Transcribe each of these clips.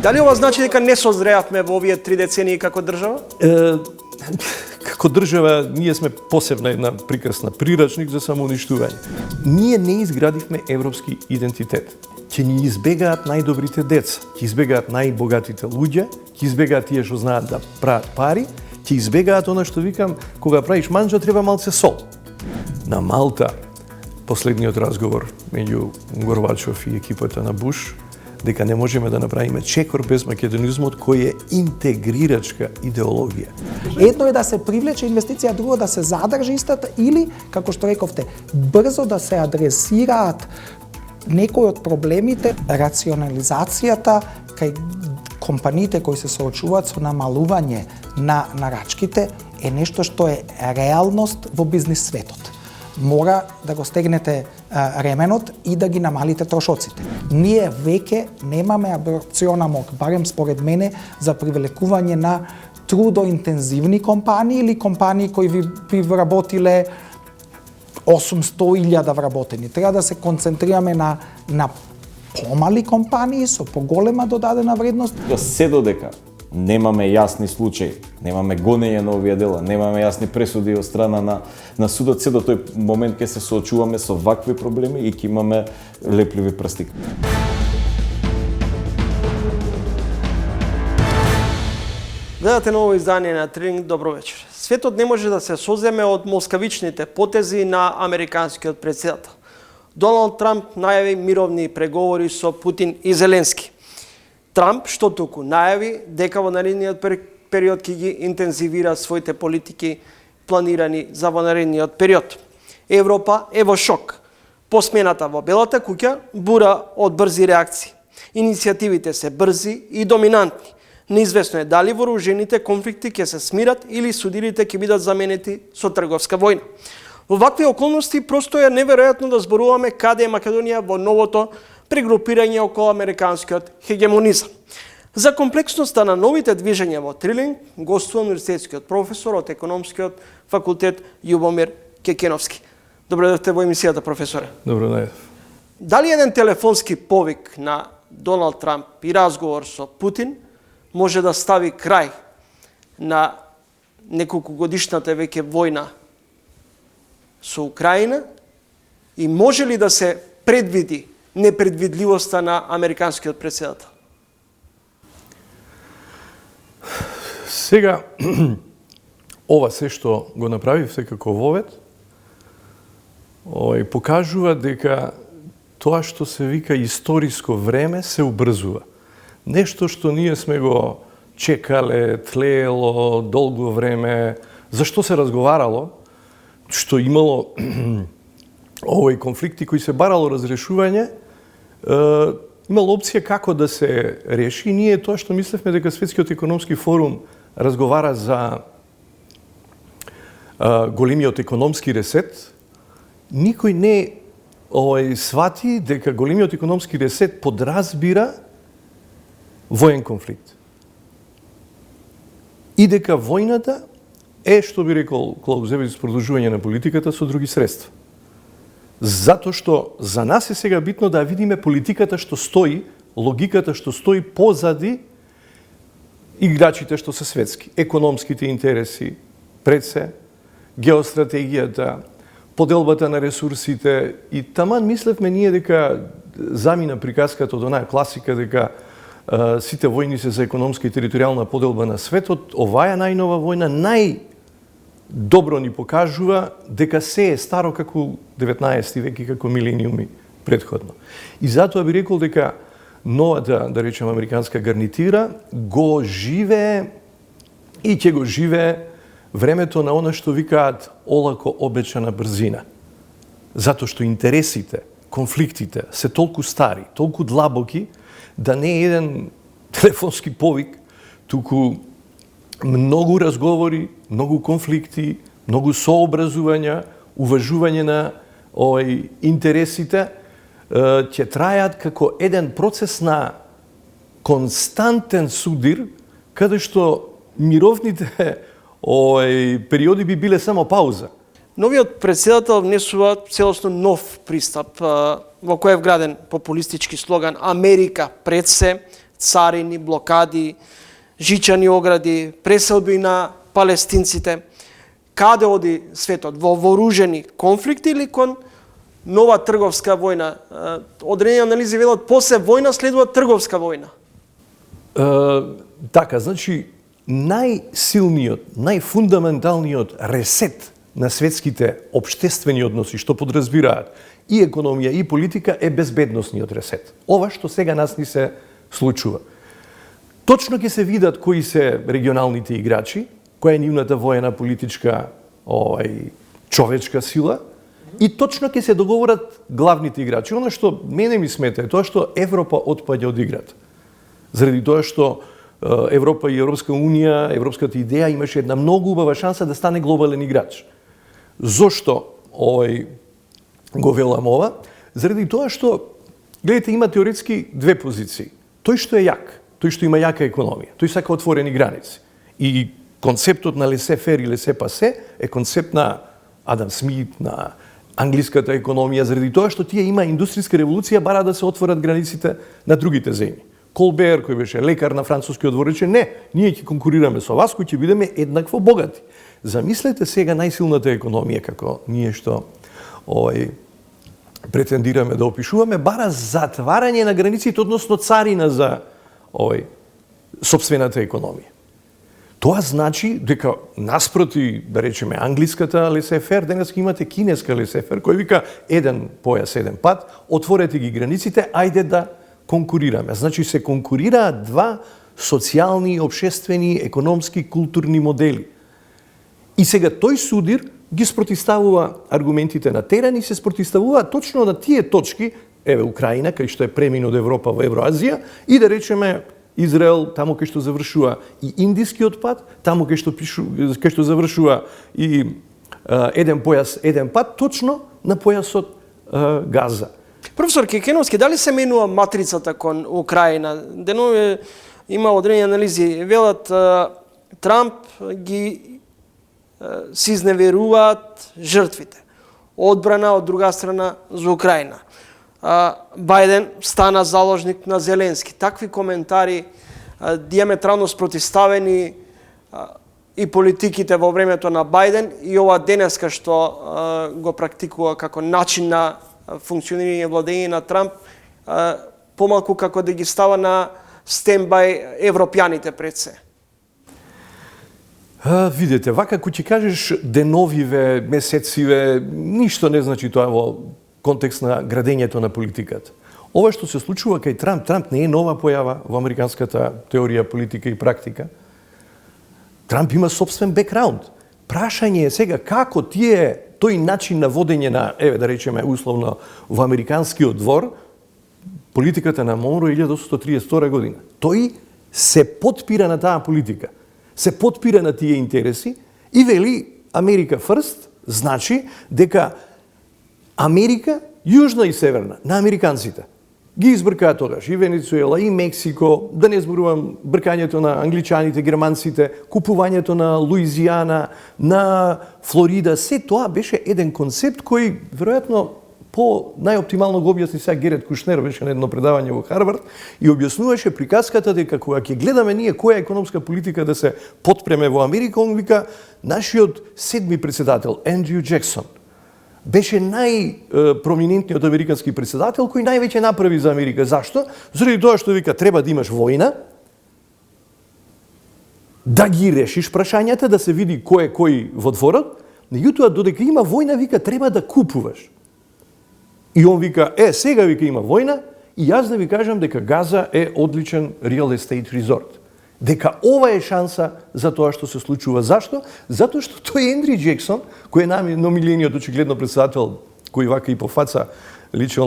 Дали ова значи дека не созреавме во овие 3 децении како држава? Како држава, ние сме посебна една прекрасна прирачник за самоуништување. Ние не изградивме европски идентитет. Ќе ни избегаат најдобрите деца, ќе избегаат најбогатите луѓе, ќе избегаат тие што знаат да прават пари, ќе избегаат она што викам, кога правиш манџа треба малце сол. На Малта, последниот разговор меѓу Горбачов и екипата на Буш, дека не можеме да направиме чекор без македонизмот кој е интегрирачка идеологија. Едно е да се привлече инвестиција, друго да се задржи истата или, како што рековте, брзо да се адресираат некои од проблемите. Рационализацијата кај компаниите кои се соочуваат со намалување на нарачките е нешто што е реалност во бизнис светот. Мора да го стегнете ременот и да ги намалите трошоците. Ние веќе немаме абсорбциона мок, барем според мене, за привлекување на трудоинтензивни компании или компании кои би вработиле 800.000 вработени. Треба да се концентрираме на помали компании со поголема додадена вредност. Се додека немаме јасни случаи, немаме гонење на овие дела, немаме јасни пресуди од страна на судот, се до тој момент ќе се соочуваме со вакви проблеми и ќе имаме лепливи прсти. Гледате ново издание на Тренинг, добро вечер. Светот не може да се соземе од москавичните потези на американскиот председател. Доналд Трамп најави мировни преговори со Путин и Зеленски. Трамп што туку најави дека во наредниот период ќе ги интензивира своите политики планирани за во наредниот период. Европа е во шок. Посмената во Белата куќа бура од брзи реакции. Иницијативите се брзи и доминантни. Неизвестно е дали вооружените конфликти ќе се смират или судилите ќе бидат заменети со трговска војна. Во вакви околности просто е неверојатно да зборуваме каде е Македонија во новото прегрупирање околу американскиот хегемонизам. За комплексноста на новите движења во Трилинг гостува универзитетскиот професор од економскиот факултет Љубомир Кекеновски. Добро дојдовте во емисијата, професоре. Добро дојдов. Дали еден телефонски повик на Доналд Трамп и разговор со Путин може да стави крај на неколку годишната веќе војна со Украина и може ли да се предвиди непредвидливоста на американскиот председател? Сега, ова се што го направи секако вовет, покажува дека тоа што се вика историско време се убрзува. Нешто што ние сме го чекале, тлеело долго време, зашто се разговарало, што имало овој конфликти кои се барало разрешување, имало опција како да се реши. Ние тоа што мислевме дека Светскиот економски форум разговара за големиот економски ресет, никој не свати дека големиот економски ресет подразбира воен конфликт. И дека војната е, што би рекол Клаузевиц, продолжување на политиката со други средства. Затоа што за нас е сега битно да видиме политиката што стои, логиката што стои позади играчите што се светски, економските интереси пред се, геостратегијата, поделбата на ресурсите и таман мислевме ние дека замина приказката од онаа класика дека сите војни се за економска и територијална поделба на светот. Оваа најнова војна најдобро ни покажува дека се е старо како 19 век и како милениуми предходно. И затоа би рекол дека новата, да речем, американска гарнитира го живее и ќе го живее времето на она што викаат олако обечана брзина. Затоа што интересите, конфликтите се толку стари, толку длабоки, да не е еден телефонски повик, туку многу разговори, многу конфликти, многу сообразувања, уважување на интересите, ќе трајат како еден процес на константен судир, каде што мировните периоди би биле само пауза. Новиот председател внесува целосно нов пристап во кој е вграден популистички слоган Америка пред се, царини, блокади, жичани огради, преселби на палестинците. Каде оди светот? Во вооружени конфликти или кон нова трговска војна? Одредени анализи велат после војна следува трговска војна. Така, значи, најсилниот, најфундаменталниот ресет на светските обштествени односи, што подразбираат и економија и политика, е безбедносниот ресет. Ова што сега нас ни се случува. Точно ќе се видат кои се регионалните играчи, која е нивната воена политичка човечка сила, и точно ќе се договорат главните играчи. Оно што мене ми смета е тоа што Европа отпаѓа од играта. Заради тоа што Европа и Европска унија, европската идеја имаше една многу убава шанса да стане глобален играч. Зошто го велам ова? Заради тоа што, гледате, има теоретски две позиции. Тој што е јак, тој што има јака економија, тој сака отворени граници. И концептот на лесе-фер и лесе-пасе е концепт на Адам Смит, на англиската економија, заради тоа што тие има индустријска револуција, бара да се отворат границите на другите земји. Колбер, кој беше лекар на францускиот двор, рече, не, ние ќе конкурираме со вас, кои ќе бидеме еднакво богати. Замислете сега најсилната економија, како ние што претендираме да опишуваме, бара затварање на границите, односно царина за сопствената економија. Тоа значи дека наспроти, да речеме, англиската лесе-фер, денес имате кинеска лесе-фер, кој вика еден појас, еден пат, отворете ги границите, ајде да конкурираме. Значи се конкурираат два социјални, обшествени, економски, културни модели. И сега тој судир ги спротиставува аргументите на терен и се спротиставува точно на тие точки, еве Украина, кај што е премин од Европа во Евроазија, и да речеме Израел, таму кај што завршува и индискиот пат, таму кај што завршува и еден појас, еден пат, точно на појасот Газа. Професор Кекеновски, дали се менува матрицата кон Украина? Денове има одредени анализи. Велат Трамп ги се изневеруваат жртвите. Одбрана од друга страна за Украина. Бајден стана заложник на Зеленски. Такви коментари диаметрално спротиставени и политиките во времето на Бајден и ова денеска што го практикува како начин на функционирање и владење на Трамп, помалку како да ги става на стендбај европјаните пред се. Видете, вака кој ќе кажеш деновиве, месециве, ништо не значи тоа во контекст на градењето на политиката. Ова што се случува кај Трамп не е нова појава во американската теорија, политика и практика. Трамп има собствен бекграунд. Прашање е сега како тој начин на водење на, еве да речеме условно, во американскиот двор, политиката на Монро 1832 година. Тој се потпира на таа политика, се потпира на тие интереси и вели Америка first, значи дека Америка, јужна и северна, на американците, ги избркаа тогаш и Венецуела, и Мексико, да не зборувам бркањето на англичаните, германците, купувањето на Луизијана, на Флорида, се тоа беше еден концепт кој, веројатно, по најоптимално го објасни сега Герет Кушнер, беше на едно предавање во Харвард и објаснуваше приказката дека кога ќе гледаме ние која економска политика да се потпреме во Америка, он вика нашиот седми председател Ендрю Джексон беше најпроминентниот американски председател кој највеќе направи за Америка. Зашто? Заради тоа што вика треба да имаш војна, да ги решиш прашањата, да се види кој е кој во дворот, меѓутоа додека има војна вика треба да купуваш. И он вика, сега вика има војна и јас да ви кажам дека Газа е одличен real estate resort. Дека ова е шанса за тоа што се случува. Зашто? Затоа што тој Ендрю Джексон, кој е номилениот очигледно председател, кој вака и по фаца личел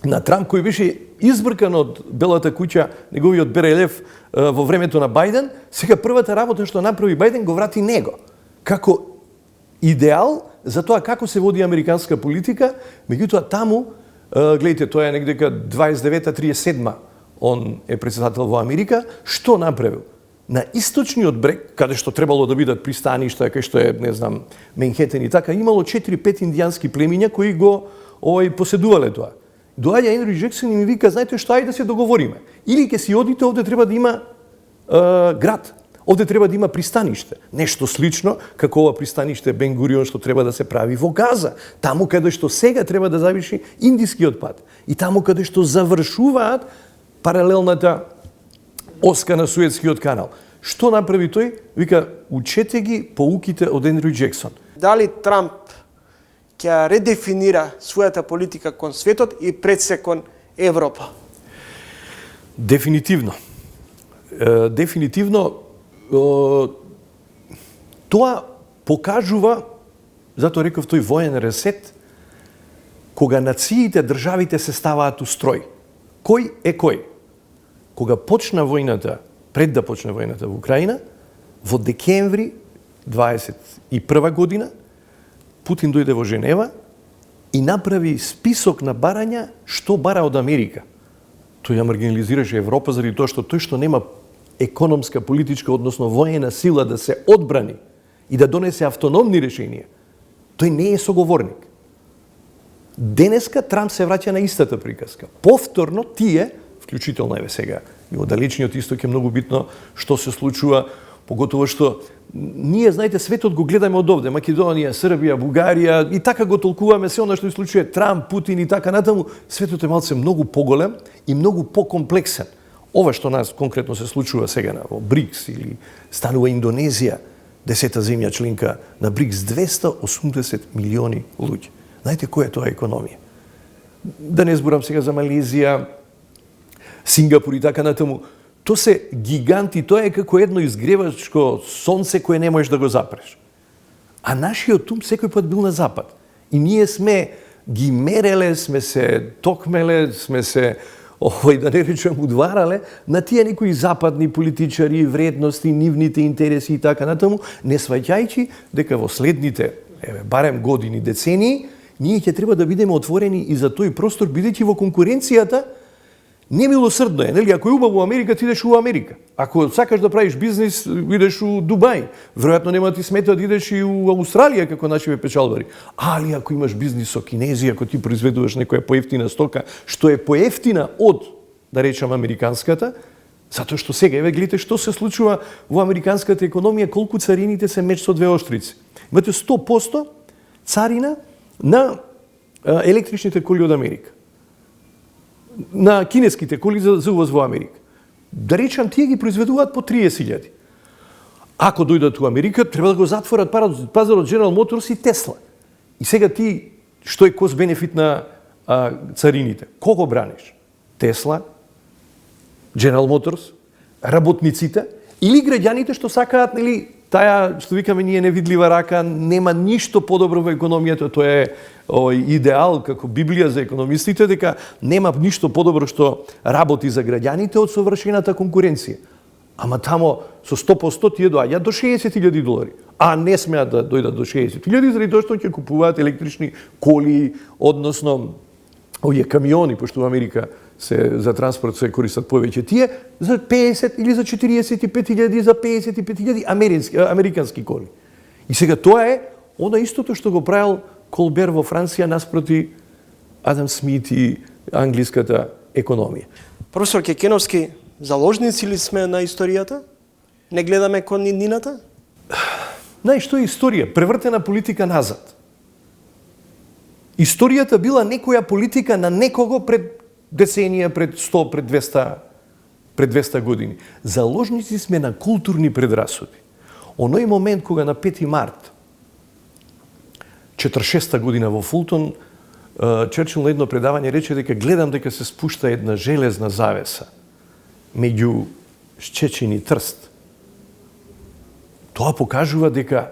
на Трамп, кој беше избркан од Белата куќа, неговиот Берелев во времето на Бајден, сега првата работа што направи Бајден го врати него. Како идеал за тоа како се води американска политика, меѓутоа таму, гледате, тоа е негдека 29-37 он е председател во Америка, што направил? На источниот брег, каде што требало да бидат пристаништа, кај што е, не знам, Менхетен и така, имало 4-5 индијански племиња кои го поседувале тоа. Доаѓа Ендрю Џексон и ми вика, знаете што, ајде да се договориме. Или ќе си одите, овде треба да има град. Овде треба да има пристаниште. Нешто слично, како ова пристаниште Бен Гурион што треба да се прави во Газа. Таму каде што сега треба да завиши индискиот пат. И таму каде што завршуваат паралелната оска на Суетскиот канал. Што направи тој? Вика, учете ги поуките од Ендрю Џексон. Дали Трамп ќе редефинира својата политика кон светот и пред се кон Европа? Дефинитивно. Дефинитивно тоа покажува, затоа реков тој воен ресет, кога нациите, државите се ставаат у строј. Кој е кој? Кога почна војната, пред да почне војната во Украина, во декември 21 година, Путин дојде во Женева и направи список на барања што бара од Америка. Тој ја маргинализираше Европа заради тоа што тој што нема економска, политичка, односно воена сила да се одбрани и да донесе автономни решенија, тој не е соговорник. Денеска Трамп се враќа на истата приказка. Повторно тие, вклучително еве сега и од далечниот исток е многу битно што се случува, поготово што ние, знаете, светот го гледаме од овде, Македонија, Србија, Бугарија, и така го толкуваме се она што се случува Трамп, Путин и така натаму. Светот е малце многу поголем и многу покомплексен. Ова што нас конкретно се случува сега во БРИКС или станува Индонезија, 10-та земја членка на БРИКС, 280 милиони луѓе. Знаете која е тоа економија? Да не зборам сега за Малезија, Сингапур и така натаму. То се гиганти, тоа е како едно изгревачко сонце кое не можеш да го запреш. А нашиот ум секој пат бил на запад. И ние сме ги мереле, сме се токмеле, сме се, да не речем, удварале на тие некои западни политичари, вредности, нивните интереси и така натаму, не сваќајќи дека во следните, барем години, децении, ние ќе треба да бидеме отворени и за тој простор, бидејќи во конкуренцијата немилосрдно е, нели? Ако е убаво во Америка, ти идеш у Америка. Ако сакаш да правиш бизнис, идеш у Дубај. Веројатно нема ти смета да идеш и у Аустралија како нашиве печалбари. Али ако имаш бизнис со Кинези, ако ти произведуваш некоја поевтина стока, што е поевтина од, да речам, американската, затоа што сега, еве гледате што се случува во американската економија, колку царините се меч со двеоштрици. Имате 100% царина на електричните коли од Америка. На кинеските коли за увоз во Америка. Да речам, тие ги произведуваат по 30.000. Ако дојдат у Америка, треба да го затворат пазарот General Motors и Tesla. И сега ти, што е кост бенефит на царините? Кого браниш? Tesla, General Motors, работниците или граѓаните што сакаат, нели, таа, што викаме ние, невидлива рака, нема ништо подобро во економијата, тоа е идеал како Библија за економистите, дека нема ништо подобро што работи за граѓаните од совршената конкуренција. Ама тамо со 100% тие доаѓаат до $60,000, а не смеат да дојдат до 60.000 заради тоа што ќе купуваат електрични коли, односно овие камиони, пошто во Америка се за транспорт се користат повеќе тие, за 50 или за 45.000, за 55.000 американски коли. И сега тоа е она истото што го правил Колбер во Франција наспроти Адам Смит и англиската економија. Професор Кекеновски, заложници ли сме на историјата? Не гледаме кон иднината? Знаеш, што е историја? Превртена политика назад. Историјата била некоја политика на некого пред деценија, пред 100, пред 200 години. Заложници сме на културни предрасуди. Оној момент кога на 5 март 46 година во Фултон, Черчил на едно предавање рече дека гледам дека се спушта една железна завеса меѓу Шчечин и Трст. Тоа покажува дека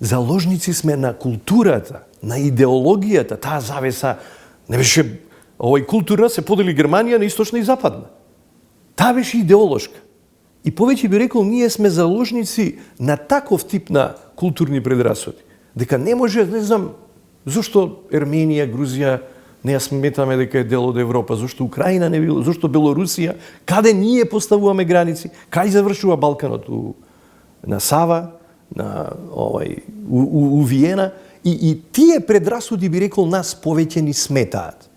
заложници сме на културата, на идеологијата. Таа завеса не беше културна, се подели Германија на источна и западна. Таа беше идеолошка. И повеќе би рекол, ние сме заложници на таков тип на културни предрасуди. Дека не може, не знам, зошто Ерменија, Грузија не ја сметаме дека е дел од Европа, зошто Украина не било, зошто Белорусија, каде ние поставуваме граници, кај завршува Балканот, на Сава, на у Виена, и тие предрасуди би рекол нас повеќе ни сметаат.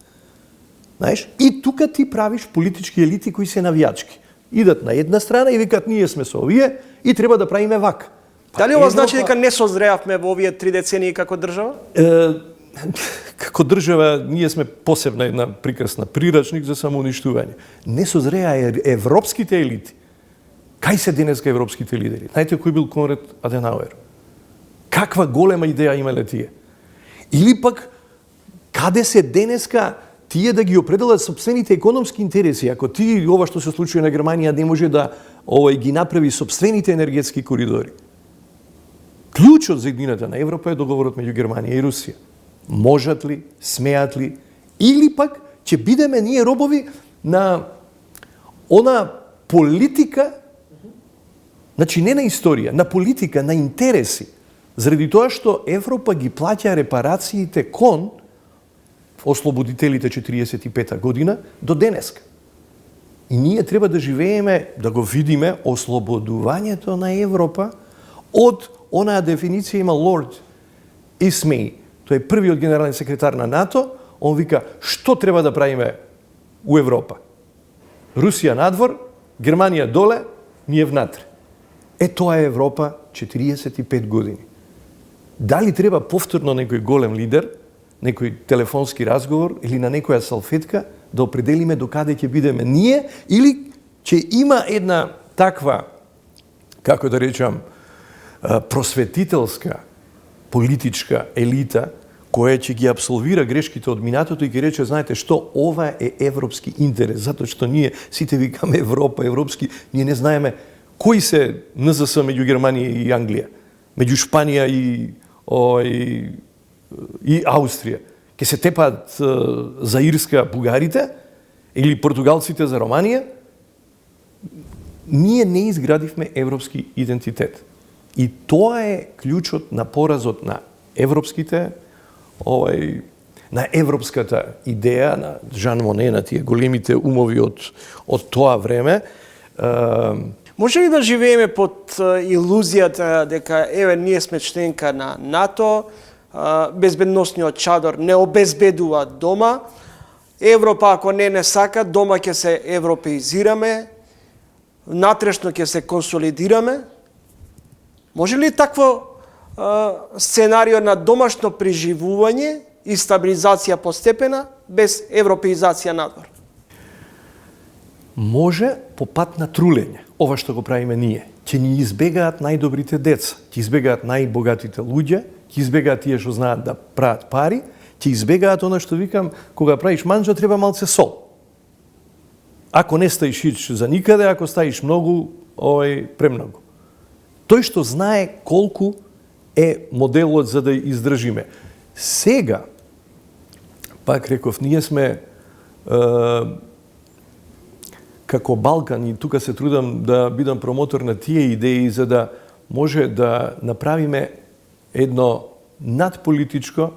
Знаеш? И тука ти правиш политички елити кои се навијачки. Идат на една страна и викат ние сме со овие и треба да правиме вак. Дали ова значи дека не созреавме во овие 3 децении како држава? Како држава, ние сме посебна една прекрасна прирачник за самоуништување. Не созреа европските елити. Кај се денеска европските лидери? Знаете кој бил Конрад Аденауер? Каква голема идеја имале тие? Или пак, каде се денеска тие да ги определат собствените економски интереси? Ако ти, ова што се случува на Германија, не може да ги направи собствените енергетски коридори. Клучот за едината на Европа е договорот меѓу Германија и Русија. Можат ли, смеат ли, или пак ќе бидеме ние робови на она политика, значи не на историја, на политика, на интереси, заради тоа што Европа ги плаќа репарациите кон ослободителите 45-та година до денеска. И ние треба да живееме, да го видиме ослободувањето на Европа од онаа дефиниција има Лорд Исмеј. Тој е првиот генерален секретар на НАТО. Он вика, што треба да правиме у Европа? Русија надвор, Германија доле, ние внатре. Тоа е Европа 45 години. Дали треба повторно некој голем лидер, некој телефонски разговор или на некоја салфетка да определиме до каде ќе бидеме ние, или ќе има една таква, како да речам, просветителска политичка елита која ќе ги абсолвира грешките од минатото и ќе рече, знаете што, ова е европски интерес, затоа што ние сите викаме Европа, европски, ние не знаеме кои се НЗС меѓу Германија и Англија, меѓу Шпанија и Аустрија. Ке се тепаат за Ирска бугарите или португалците за Романија. Ние не изградивме европски идентитет. И тоа е клучот на поразот на европските, на европската идеја на Жан Моне, на тие големите умови од тоа време. Може ли да живееме под илузијата дека еве ние сме членка на НАТО, безбедносниот чадор не обезбедува дома, Европа ако не сака, дома ќе се европеизираме, натрешно ќе се консолидираме? Може ли такво сценарио на домашно преживување и стабилизација постепена без европеизација надвор? Може по пат на трулење, ова што го правиме ние. Ќе ни избегаат најдобрите деца, ќе избегаат најбогатите луѓе, ќе избегаат тие што знаат да прават пари, ќе избегаат она што викам, кога правиш манџа треба малце сол. Ако не стаиш за никаде, ако стаиш многу, премногу. Тој што знае колку е моделот за да издржиме. Сега, пак реков, ние сме како Балкан и тука се трудам да бидам промотор на тие идеи за да може да направиме едно надполитичко,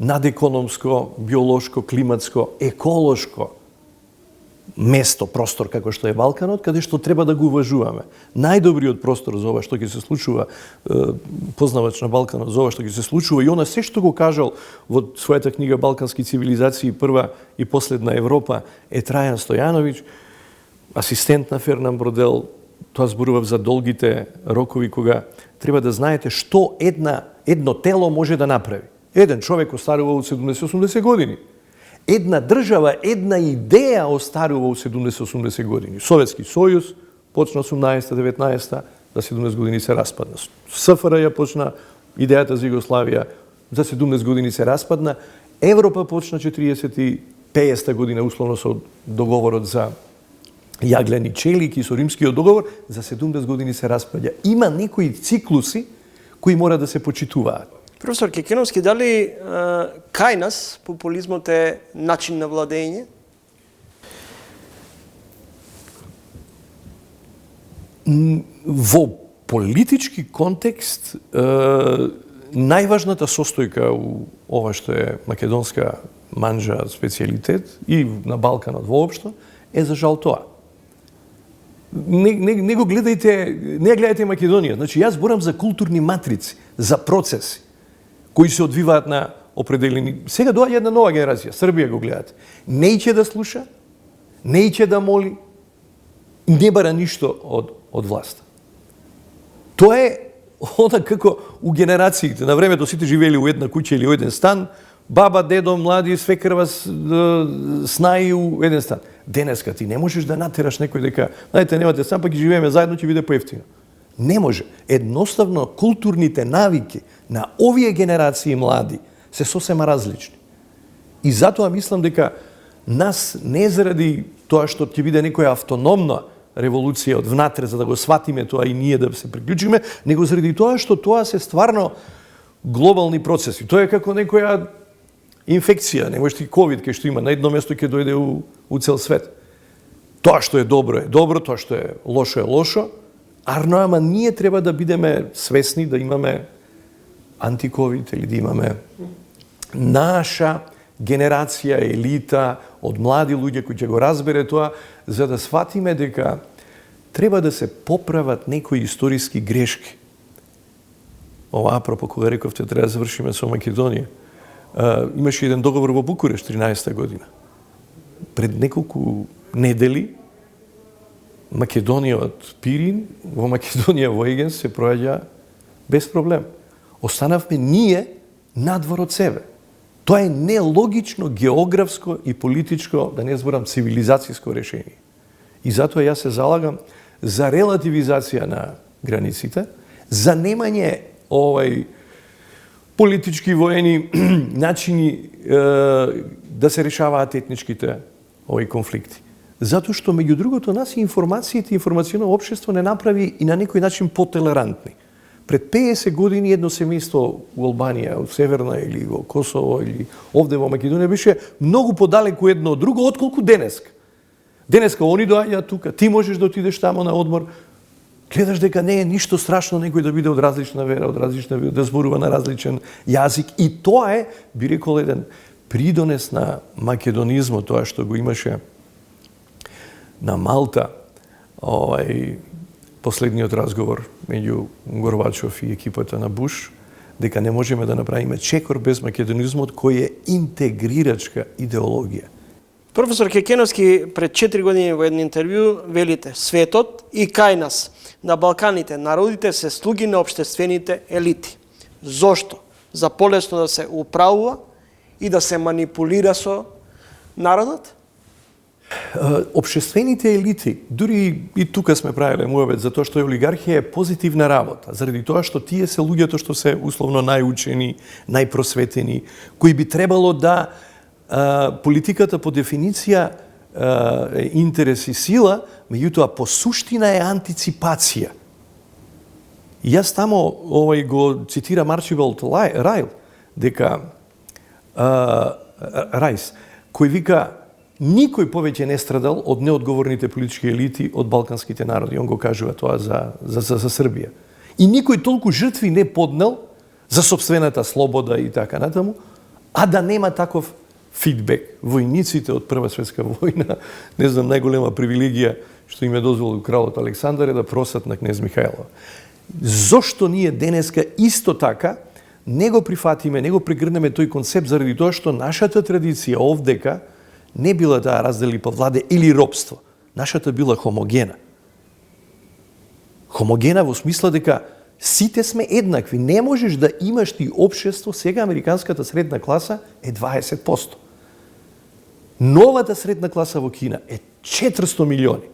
надекономско, биолошко, климатско, еколошко место, простор како што е Балканот, каде што треба да го уважуваме. Најдобриот простор за ова што ќе се случува, познавач на Балканот за ова што ќе се случува, и она се што го кажал во својата книга Балкански цивилизации, прва и последна Европа, е Трајан Стојановиќ, асистент на Фернан Бродел. Тоа зборував за долгите рокови кога треба да знаете што едно тело може да направи. Еден човек остарува од 70-80 години. Една држава, една идеја остарува од 70-80 години. Советски сојуз почна 18-19, за 17 години се распадна. СФР почна идејата за Југославија, за 17 години се распадна. Европа почна 40-50 година условно со договорот за јаглени челики, со римскиот договор, за 70 години се распаѓа. Има некои циклуси кои мора да се почитуваат. Професор Кекеновски, дали кај нас популизмот е начин на владење? Во политички контекст, најважната состојка у ова што е македонска манџа специјалитет и на Балканот воопшто, е за жал тоа. Не го гледајте, не гледајте Македонија. Значи, јас зборам за културни матрици, за процеси кои се одвиваат на определени. Сега доаѓа една нова генерација, Србија го гледате. Не ќе да слуша, не ќе да моли, не бара ништо од власта. Тоа е она како у генерациите. На времето сите живеели у една куќа или у еден стан, баба, дедо, млади, свекрва, снаи у еден стан. Денеска ти не можеш да натераш некој дека, знаете, немате сам, па ќе живееме заедно, ќе биде поевтино. Не може. Едноставно, културните навики на овие генерации млади се сосема различни. И затоа мислам дека нас не заради тоа што ќе биде некоја автономна револуција од внатре за да го сватиме тоа и ние да се приклучиме, него заради тоа што тоа се стварно глобални процеси. Тоа е како некоја инфекција, не можеш ти ковид кај што има на едно место ќе дојде у цел свет. Тоа што е добро, тоа што е лошо, ама ние треба да бидеме свесни да имаме антиковид или да имаме наша генерација, елита од млади луѓе кои ќе го разбере тоа, за да сватиме дека треба да се поправат некои историски грешки. Ова, апропо, кога рековте, треба да завршиме со Македонија. Имаше еден договор во Букурешт 13-та година. Пред неколку недели Македонија од Пирин во Македонија во Егенс се проаѓа без проблем. Останавме ние надвор од себе. Тоа е нелогично географско и политичко, да не зборам, цивилизацијско решение. И затоа јас се залагам за релативизација на границите, за немање политички воени начини да се решаваат етничките конфликти. Затоа што, меѓу другото, нас и информациите, информационно општество не направи и на некој начин потолерантни. Пред 50 години едно семејство у Албанија, у Северна или во Косово или овде во Македонија беше многу подалеку едно од друго отколку денеска. Денеска они доаѓаат тука, ти можеш да отидеш тамо на одмор, гледаш дека не е ништо страшно некој да биде од различна вера, да зборува на различен јазик, и тоа е, би рекол, еден придонес на македонизмот, тоа што го имаше на Малта, последниот разговор меѓу Горбачов и екипата на Буш, дека не можеме да направиме чекор без македонизмот, кој е интегрирачка идеологија. Професор Кекеновски, пред 4 години во едно интервју велите: светот и кај нас, на Балканите, народите се слуги на општествените елити. Зошто? За полесно да се управува и да се манипулира со народот? Општествените елити, дури и тука сме правиле муабет, затоа што олигархија е позитивна работа, заради тоа што тие се луѓето што се условно најучени, најпросветени, кои би требало да политиката по дефиниција интерес и сила, меѓутоа по суштина е антиципација. И јас тамо го цитирам Арчибалд Райл, дека Рајс, кој вика: никој повеќе не страдал од неодговорните политички елити од балканските народи. Он го кажува тоа за Србија. И никој толку жртви не поднел за собствената слобода и така натаму, а да нема таков фидбек. Војниците од Прва светска војна, не знам, најголема привилегија што им е дозволил кралот Александар е да просат на кнез Михајлова. Зошто ние денеска исто така не го прифатиме, не го прегрнеме тој концепт, заради тоа што нашата традиција овдека не била да раздели по владе или робство. Нашата била хомогена. Хомогена во смисла дека сите сме еднакви. Не можеш да имаш ти општество, сега американската средна класа е 20%. Новата средна класа во Кина е 400 милиони.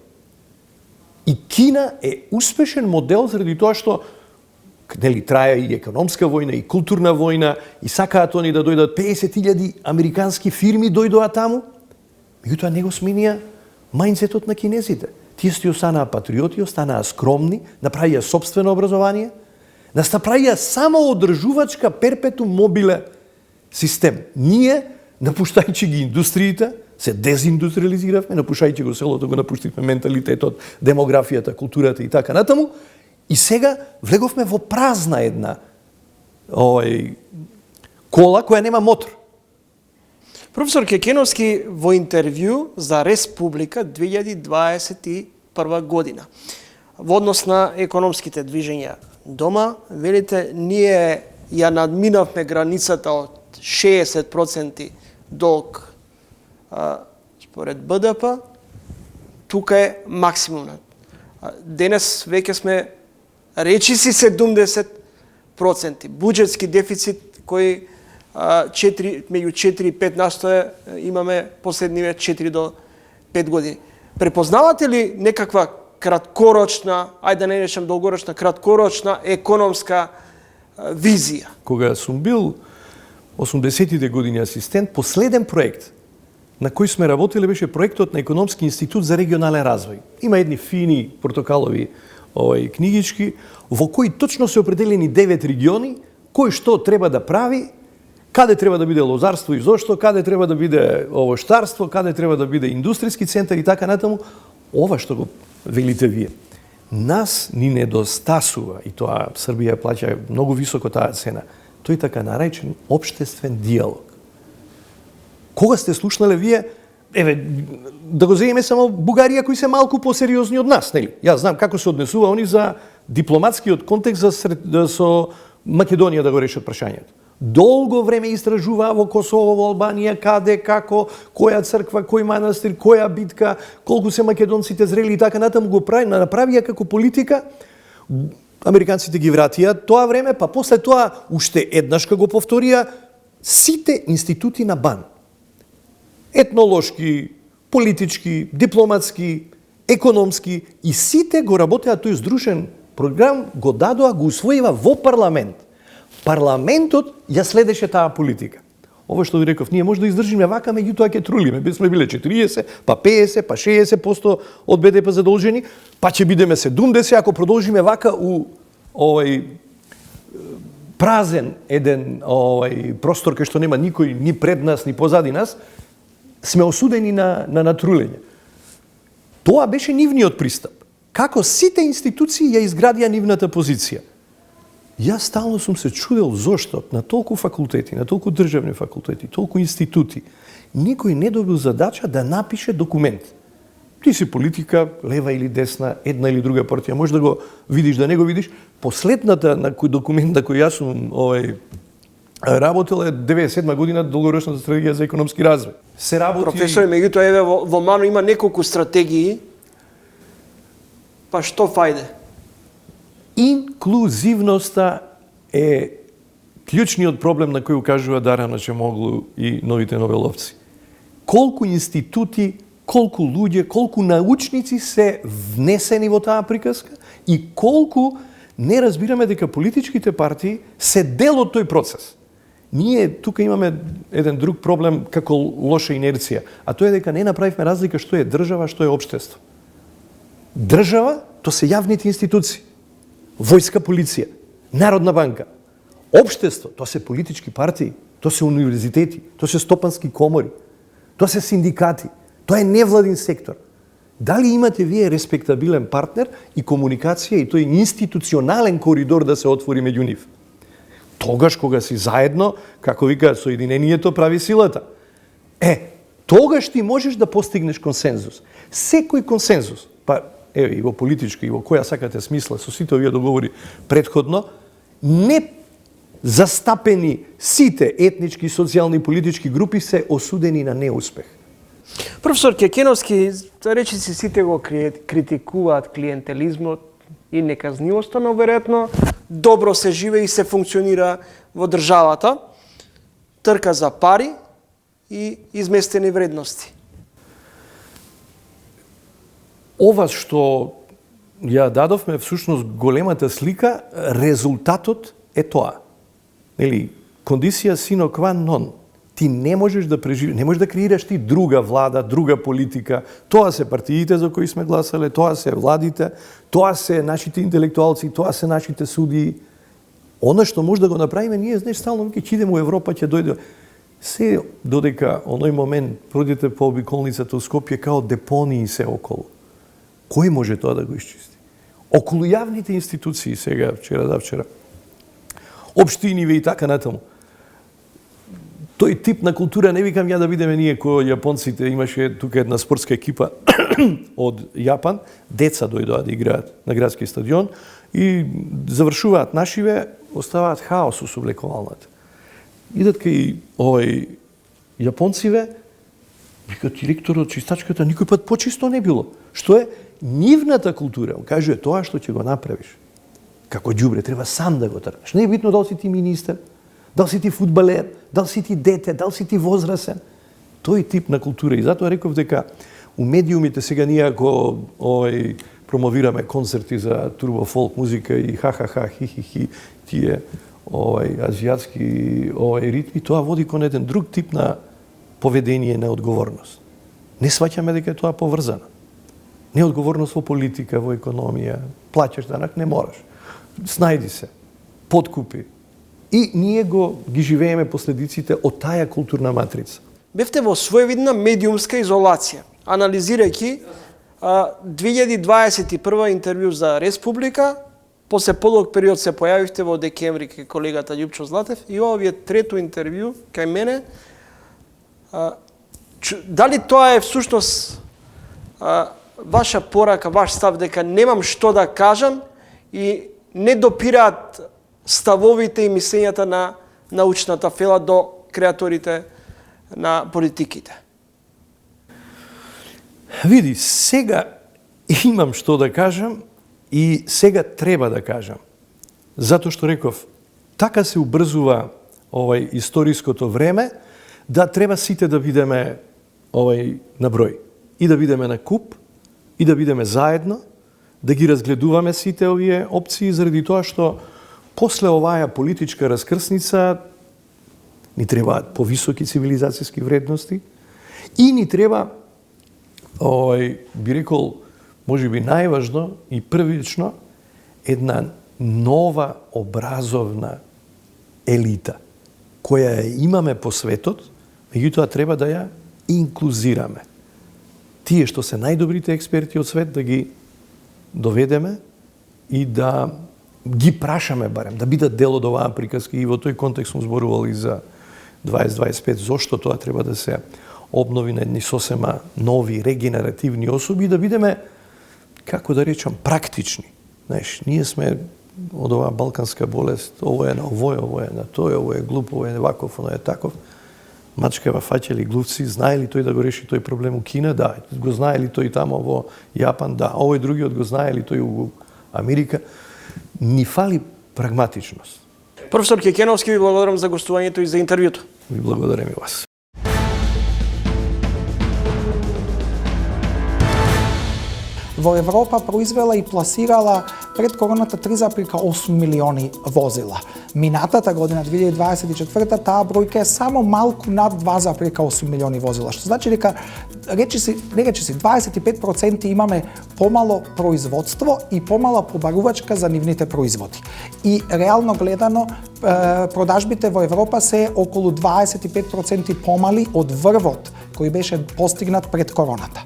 И Кина е успешен модел заради тоа што трае и економска војна, и културна војна, и сакаат они да дојдат 50.000 американски фирми дојдоа таму. Меѓутоа не го сменија мајндсетот на кинезите. Тие си останаа патриоти, останаа скромни, направија собствено образование, нас направија само одржувачка перпетум мобиле систем. Ние, напуштајќи ги индустриите, се дезиндустриализиравме, напуштајќи го селото, го напуштивме менталитетот, демографијата, културата и така натаму, и сега влеговме во празна една кола која нема мотор. Професор Кекеновски, во интервју за Республика 2021 година, во однос на економските движења дома, велите: ние ја надминавме границата од 60% долг според БДП, тука е максимумот. Денес веќе сме речиси 70%. Буџетски дефицит кој меѓу 4 и 5% имаме последниве 4 до 5 години. Препознавате ли некаква краткорочна, ајде да не речем долгорочна, краткорочна економска визија? Кога сум бил 80-тите години асистент, последен проект на кој сме работеле беше проектот на Економски институт за регионален развој. Има едни фини портокалови книгички во кои точно се определени 9 региони кој што треба да прави, каде треба да биде лозарство и зошто, каде треба да биде овоштарство, каде треба да биде индустријски центар и така натаму. Ова што го велите вие. Нас ни недостасува, и тоа Србија плаќа многу високо таа цена, тој така наречен општествен диалог. Кога сте слушнале вие, да го земеме само Бугарија кои се малку посериозни од нас, нели? Јас знам како се однесува они за дипломатскиот контекст со Македонија да го решат прашањето. Долго време истражуваа во Косово, во Албанија, каде, како, која црква, кој манастир, која битка, колку се македонците зрели и така натаму го направија како политика. Американците ги вратија тоа време, па после тоа уште еднашка го повторија сите институти на БАН. Етнолошки, политички, дипломатски, економски и сите го работеа тој здружен програм, го дадоа, го усвоива во парламент. Парламентот ја следеше таа политика. Ова што ви реков, ние може да издржиме вака, меѓутоа ќе трулиме. Сме биле 40, па 50, па 60% од БДП задолжени, па ќе бидеме 70 ако продолжиме вака у празен еден простор кај што нема никој ни пред нас ни позади нас, сме осудени на натрулење. Тоа беше нивниот пристап. Како сите институции ја изградија нивната позиција. Јас стално сум се чудел зошто на толку факултети, на толку државни факултети, толку институти, никој не добил задача да напише документ. Ти си политика, лева или десна, една или друга партија, може да го видиш, да не го видиш. Последната на кој документ на кој јас сум работел е 97 година долгорочната стратегија за економски развој. Се работи... Професор, меѓутоа еве во МАНО има неколку стратегии, па што фајде? Инклузивноста е клучниот проблем на кој укажува Дарана Чемоглу и новите нобеловци. Колку институти, колку луѓе, колку научници се внесени во таа приказка и колку не разбираме дека политичките партии се дел од тој процес. Ние тука имаме еден друг проблем како лоша инерција, а тоа е дека не направивме разлика што е држава, што е општество. Држава, тоа се јавните институции. Војска, полиција, Народна банка. Општество, тоа се политички партии, тоа се универзитети, тоа се стопански комори, тоа се синдикати, тоа е невладин сектор. Дали имате вие респектабилен партнер и комуникација и тој институционален коридор да се отвори меѓу нив? Тогаш кога си заедно, како вика, соединението прави силата. Тогаш ти можеш да постигнеш консензус. Секој консензус, па еве и во политичка и во која сакате смисла, со сите овие договори предходно, не застапени сите етнички, социјални и политички групи се осудени на неуспех. Професор Кекеновски, речиси сите го критикуваат клиентелизмот и неказнивоста, но веројатно добро се живе и се функционира во државата, трка за пари и изместени вредности. Ова што ја дадовме всушност големата слика, резултатот е тоа. Нели, кондиција sine qua non. Ти не можеш да преживиш, не можеш да креираш ти друга влада, друга политика. Тоа се партиите за кои сме гласале, тоа се владите, тоа се нашите интелектуалци, тоа се нашите судии. Она што може да го направиме, ние знаеш стално ќе идеме во Европа, ќе дојде. Се додека оној момент продите по обиколницата у Скопје као депонии се околу. Кој може тоа да го исчисти? Околу јавните институции сега, вчера, давчера, општиниве и така натаму. Тој тип на култура не викам ја да видиме ние кој јапонците, имаше тука една спортска екипа од Јапан, деца дојдоа да играат на градски стадион и завршуваат нашиве, оставаат хаос у соблекувалната. идат кај јапонциве, викаат директорот чистачката никој пат почисто не било. Што е нивната култура? Он кажува тоа што ќе го направиш. Како ѓубре треба сам да го тргнеш. Не е битно дали си ти министер, дали си ти фудбалер, дали си ти дете, дали си ти возрасен. Тој тип на култура. И затоа реков дека у медиумите сега ние ако промовираме концерти за турбо фолк музика и ха-ха-ха, хи-хи-хи, тие азиатски ритми, тоа води кон еден друг тип на поведение на одговорност. Не сваќаме дека е тоа поврзано. Неодговорност во политика, во економија, плаќаш данак, не мораш. Снајди се, подкупи. И ние ги живееме последиците од таа културна матрица. Бевте во своевидна медиумска изолација, анализирајќи 2021 интервју за Республика, после подолг период се појавивте во декември кај колегата Љупчо Златев и ова е трето интервју кај мене. Дали тоа е всушност ваша порака, ваш став дека немам што да кажам и не допираат ставовите и мислењата на научната фела до креаторите на политиките? Види, сега имам што да кажам и сега треба да кажам. Затоа што реков, така се убрзува историското време, да треба сите да бидеме на број. И да бидеме на куп, и да бидеме заедно, да ги разгледуваме сите овие опции, заради тоа што после оваа политичка раскрсница ни требаат повисоки цивилизацијски вредности и ни треба, би рекол, можеби најважно и првично, една нова образовна елита, која ја имаме по светот, меѓутоа треба да ја инклузираме. Тие што се најдобрите експерти од свет да ги доведеме и да ги прашаме барем, да бидат дел од оваа приказка. И во тој контекст сум зборувал и за 2025, зошто тоа треба да се обнови на едни сосема нови, регенеративни особи и да бидеме, како да речам, практични. Знаеш, ние сме од оваа балканска болест, ово е на овој, ово е на тој, ово е глуп, ово е ваков, оно е таков. Мачкава фаќали глувци, знае ли тој да го реши тој проблем у Кина? Да. Го знае ли тој тамо во Јапан? Да. Овој другиот го знае ли тој у Америка? Ни фали прагматичност. Професор Кекеновски, ви благодарам за гостувањето и за интервјуто. Ви благодарам и вас. Во Европа произвела и пласирала пред короната 3,8 милиони возила. Минатата година, 2024, таа бројка е само малку над 2,8 милиони возила, што значи дека речиси 25% имаме помало производство и помала побарувачка за нивните производи. И реално гледано продажбите во Европа се околу 25% помали од врвот кој беше постигнат пред короната.